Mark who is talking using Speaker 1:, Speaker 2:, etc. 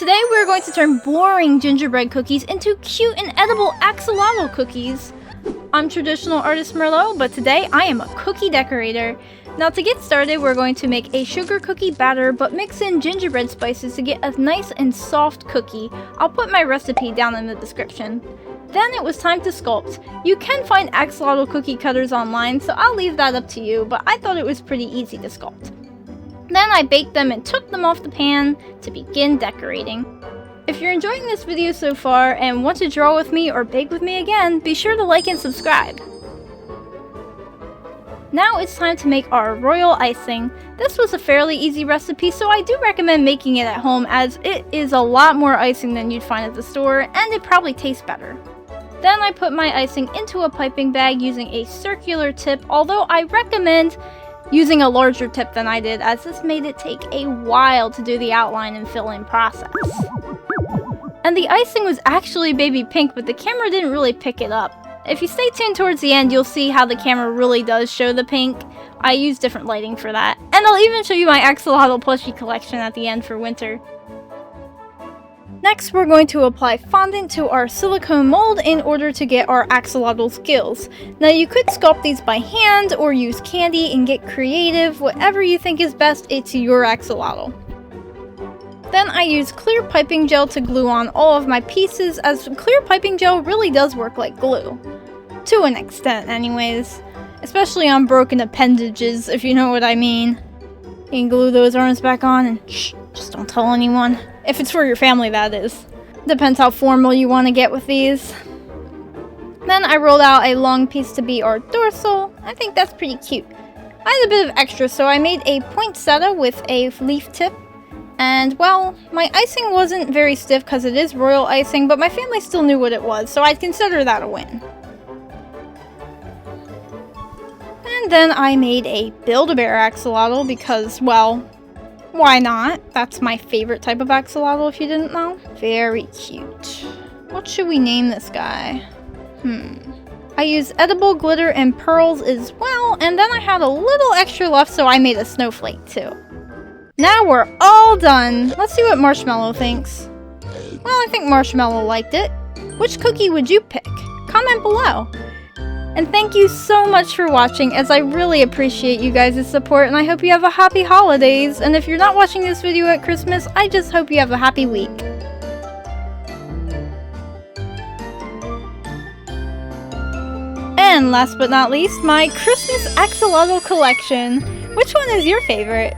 Speaker 1: Today we're going to turn boring gingerbread cookies into cute and edible axolotl cookies. I'm traditional artist Merlot, but today I am a cookie decorator. Now to get started, we're going to make a sugar cookie batter, but mix in gingerbread spices to get a nice and soft cookie. I'll put my recipe down in the description. Then it was time to sculpt. You can find axolotl cookie cutters online, so I'll leave that up to you, but I thought it was pretty easy to sculpt. Then I baked them and took them off the pan to begin decorating. If you're enjoying this video so far and want to draw with me or bake with me again, be sure to like and subscribe. Now it's time to make our royal icing. This was a fairly easy recipe, so I do recommend making it at home as it is a lot more icing than you'd find at the store and it probably tastes better. Then I put my icing into a piping bag using a circular tip, although I recommend using a larger tip than I did, as this made it take a while to do the outline and fill-in process. And the icing was actually baby pink, but the camera didn't really pick it up. If you stay tuned towards the end, you'll see how the camera really does show the pink. I use different lighting for that. And I'll even show you my axolotl plushie collection at the end for winter. Next, we're going to apply fondant to our silicone mold in order to get our axolotl gills. Now you could sculpt these by hand or use candy and get creative. Whatever you think is best, it's your axolotl. Then I use clear piping gel to glue on all of my pieces, as clear piping gel really does work like glue. To an extent anyways. Especially on broken appendages, if you know what I mean. You can glue those arms back on and shh, just don't tell anyone. If it's for your family, that is. Depends how formal you want to get with these. Then I rolled out a long piece to be our dorsal. I think that's pretty cute. I had a bit of extra, so I made a poinsettia with a leaf tip. And, well, my icing wasn't very stiff because it is royal icing, but my family still knew what it was, so I'd consider that a win. And then I made a Build-A-Bear axolotl because, well, why not? That's my favorite type of axolotl if you didn't know. Very cute. What should we name this guy? I used edible glitter and pearls as well, and then I had a little extra left, so I made a snowflake too. Now we're all done. Let's see what Marshmallow thinks. Well, I think Marshmallow liked it. Which cookie would you pick? Comment below. And thank you so much for watching, as I really appreciate you guys' support, and I hope you have a happy holidays. And if you're not watching this video at Christmas, I just hope you have a happy week. And last but not least, my Christmas axolotl collection. Which one is your favorite?